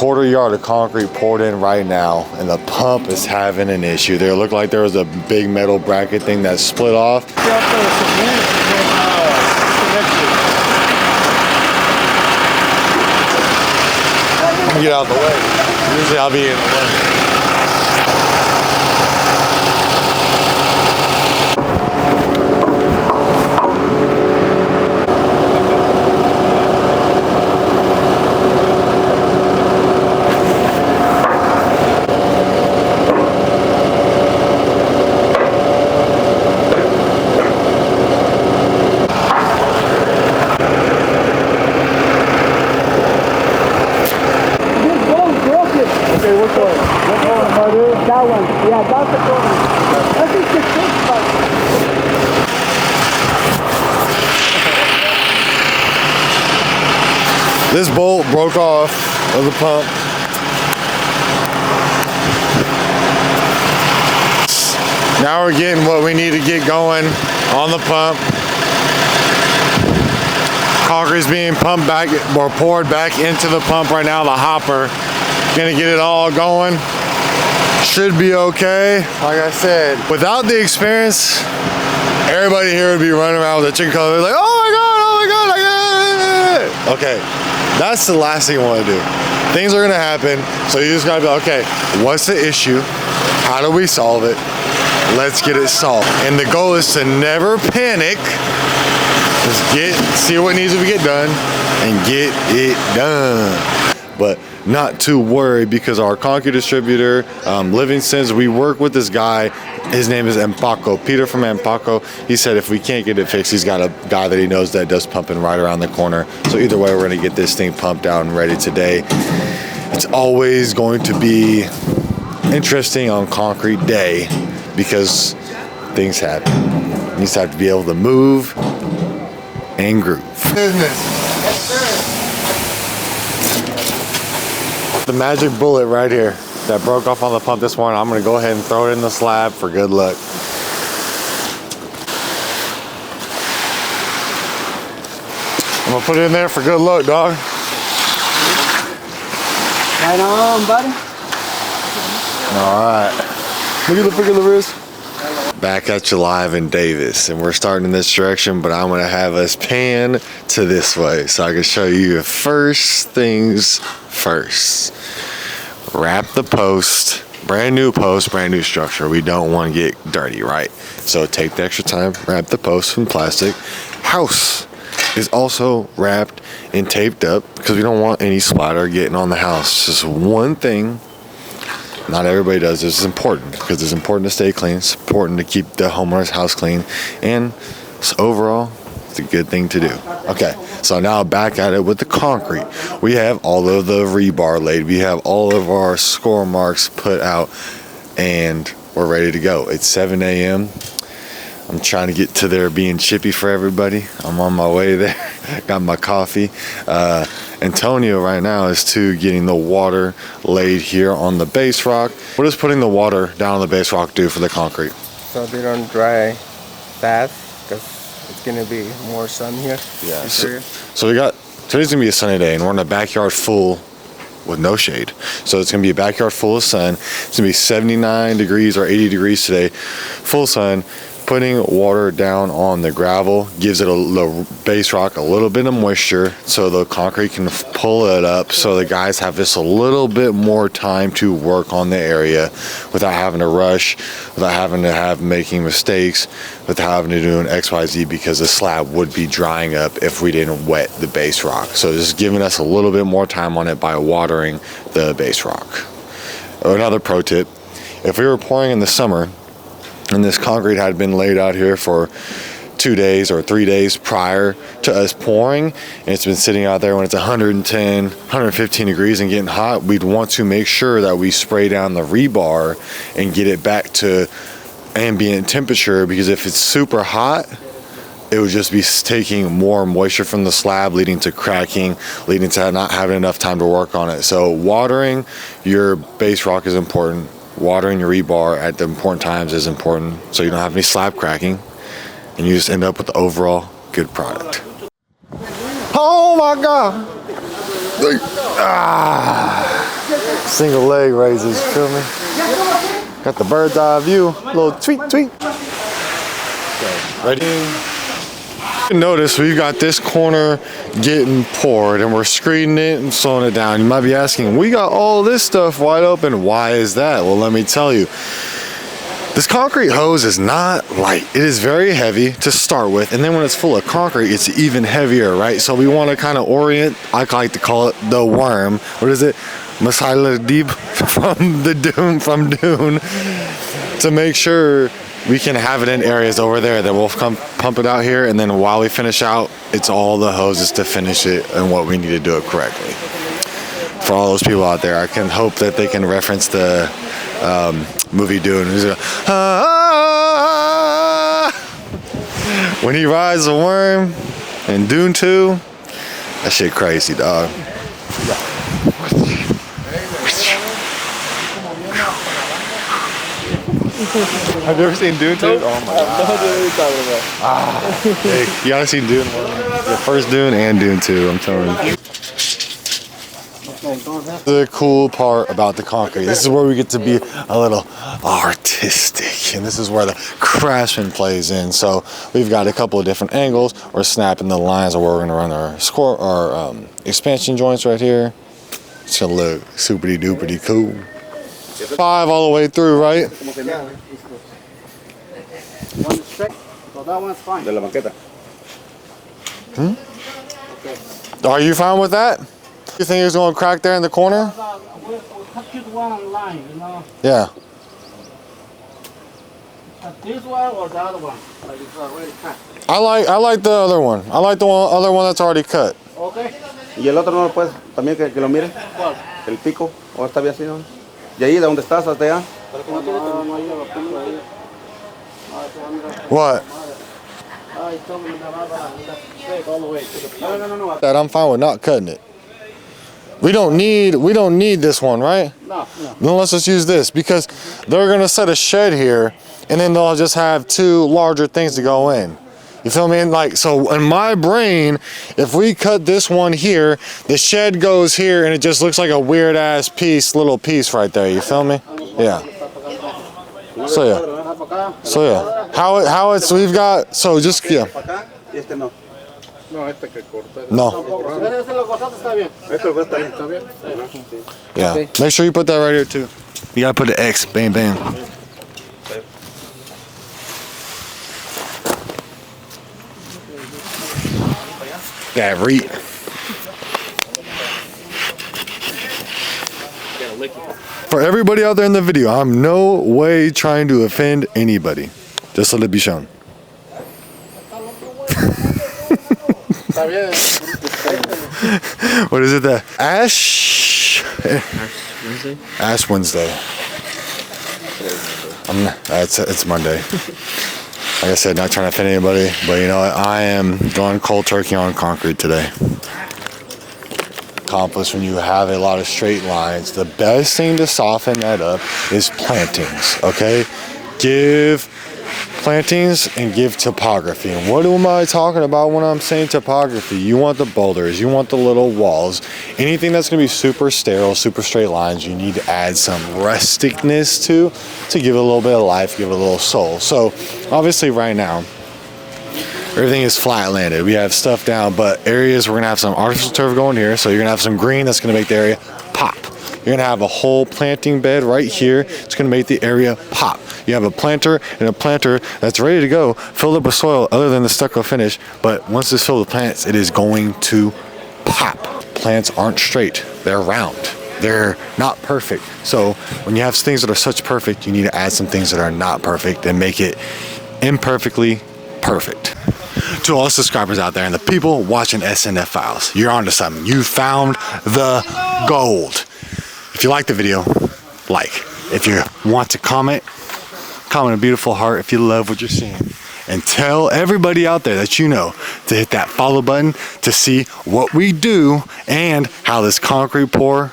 1/4 yard of concrete poured in right now, and the pump is having an issue. There looked like there was a big metal bracket thing that split off. Let me get out of the way. Usually I'll be in the way. That one, yeah, that's the corner. That's just the fix part. This bolt broke off of the pump. Now we're getting what we need to get going on the pump. Concrete's being pumped back or poured back into the pump right now, the hopper. Gonna get it all going. Should be okay. Like I said, without the experience, everybody here would be running around with a chicken collar like, oh my god, I get it. Okay, that's the last thing you want to do. Things are gonna happen, so you just gotta be like, okay, what's the issue? How do we solve it? Let's get it solved. And the goal is to never panic. Just see what needs to get done and get it done. But not too worried, because our concrete distributor, Livingston's, we work with this guy. His name is Empaco, Peter from Empaco. He said if we can't get it fixed, he's got a guy that he knows that does pumping right around the corner. So either way, we're gonna get this thing pumped out and ready today. It's always going to be interesting on concrete day because things happen. You just have to be able to move and groove. Business. Yes, sir. The magic bullet right here that broke off on the pump this morning. I'm gonna go ahead and throw it in the slab for good luck. I'm gonna put it in there for good luck, dog. Right on, buddy. All right. Look at the figure of the wrist. Back at you live in Davis, and we're starting in this direction, but I'm gonna have us pan to this way so I can show you first things first. Wrap the post, brand new structure. We don't want to get dirty, right? So take the extra time, wrap the post in plastic. House is also wrapped and taped up because we don't want any splatter getting on the house. Just one thing. Not everybody does this. It's important because it's important to stay clean. It's important to keep the homeowner's house clean, and overall, it's a good thing to do. Okay, so now back at it with the concrete. We have all of the rebar laid. We have all of our score marks put out, and we're ready to go. It's 7 a.m. I'm trying to get to there being chippy for everybody. I'm on my way there. Got my coffee. Antonio right now is getting the water laid here on the base rock. What does putting the water down on the base rock do for the concrete? So they don't dry fast because it's gonna be more sun here. Yeah. So today's gonna be a sunny day, and we're in a backyard full with no shade. So it's gonna be a backyard full of sun. It's gonna be 79 degrees or 80 degrees today, full sun. Putting water down on the gravel gives it the base rock a little bit of moisture so the concrete can pull it up, so the guys have just a little bit more time to work on the area without having to rush, without having to making mistakes, without having to do an XYZ, because the slab would be drying up if we didn't wet the base rock. So just giving us a little bit more time on it by watering the base rock. Another pro tip, if we were pouring in the summer and this concrete had been laid out here for 2 days or 3 days prior to us pouring, and it's been sitting out there when it's 110, 115 degrees and getting hot, we'd want to make sure that we spray down the rebar and get it back to ambient temperature, because if it's super hot, it would just be taking more moisture from the slab, leading to cracking, leading to not having enough time to work on it. So watering your base rock is important. Watering your rebar at the important times is important, so you don't have any slab cracking, and you just end up with the overall good product. Oh my God! single leg raises, you feel me? Got the bird's eye view, little tweet. Okay, ready? Notice we've got this corner getting poured and we're screening it and slowing it down. You might be asking, we got all this stuff wide open. Why is that? Well, let me tell you. This concrete hose is not light. It is very heavy to start with, and then when it's full of concrete, it's even heavier, right? So we want to kind of orient, I like to call it the worm. What is it? Masala deep from Dune, to make sure we can have it in areas over there that we'll come pump it out here, and then while we finish out, it's all the hoses to finish it and what we need to do it correctly. For all those people out there, I can hope that they can reference the movie Dune. When he rides a worm in Dune 2, that shit crazy, dog. Have you ever seen Dune 2? Oh my god. You gotta see Dune 1. The first Dune and Dune 2, I'm telling you. The cool part about the concrete, this is where we get to be a little artistic, and this is where the craftsman plays in. So we've got a couple of different angles. We're snapping the lines of where we're going to run our expansion joints right here. It's gonna look super duper cool. 5 all the way through, right? So that one's fine. Are you fine with that? You think it's going to crack there in the corner? We'll cut this one line, you know. Yeah. This one or the other one? Like it's already cut. I like the other one. I like the other one that's already cut. Okay. Y el otro no lo puedes, también que lo mire. ¿Cuál? El pico, o está bien así, ¿no? Y ahí de donde estás hasta allá. What? That I'm fine with not cutting it. We don't need this one, right? No. Then let's just use this, because they're gonna set a shed here, and then they'll just have 2 larger things to go in. You feel me? Like, so in my brain, if we cut this one here, the shed goes here, and it just looks like a weird ass little piece right there. You feel me? Yeah. So yeah. How it's we've got, so just yeah. No. Yeah. Make sure you put that right here too. You gotta put the X. Bam bam. Yeah, read. For everybody out there in the video, I'm no way trying to offend anybody. Just let it be shown. What is it? The Ash Wednesday? Ash Wednesday. It's Monday. Like I said, not trying to offend anybody, but you know what? I am going cold turkey on concrete today. Accomplished when you have a lot of straight lines. The best thing to soften that up is plantings, okay? Give plantings and give topography. And what am I talking about when I'm saying topography? You want the boulders, you want the little walls, anything that's gonna be super sterile, super straight lines, you need to add some rusticness to give it a little bit of life, give it a little soul. So obviously right now, everything is flat landed. We have stuff down, but areas we're gonna have some artificial turf going here. So you're gonna have some green that's gonna make the area pop. You're gonna have a whole planting bed right here. It's gonna make the area pop. You have a planter and a planter that's ready to go, filled up with soil other than the stucco finish. But once it's filled with plants, it is going to pop. Plants aren't straight, they're round. They're not perfect. So when you have things that are such perfect, you need to add some things that are not perfect and make it imperfectly perfect. To all subscribers out there and the people watching SNF Files, you're onto something. You found the gold. If you like the video, like. If you want to comment a beautiful heart if you love what you're seeing. And tell everybody out there that you know to hit that follow button to see what we do and how this concrete pour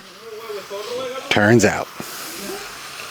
turns out.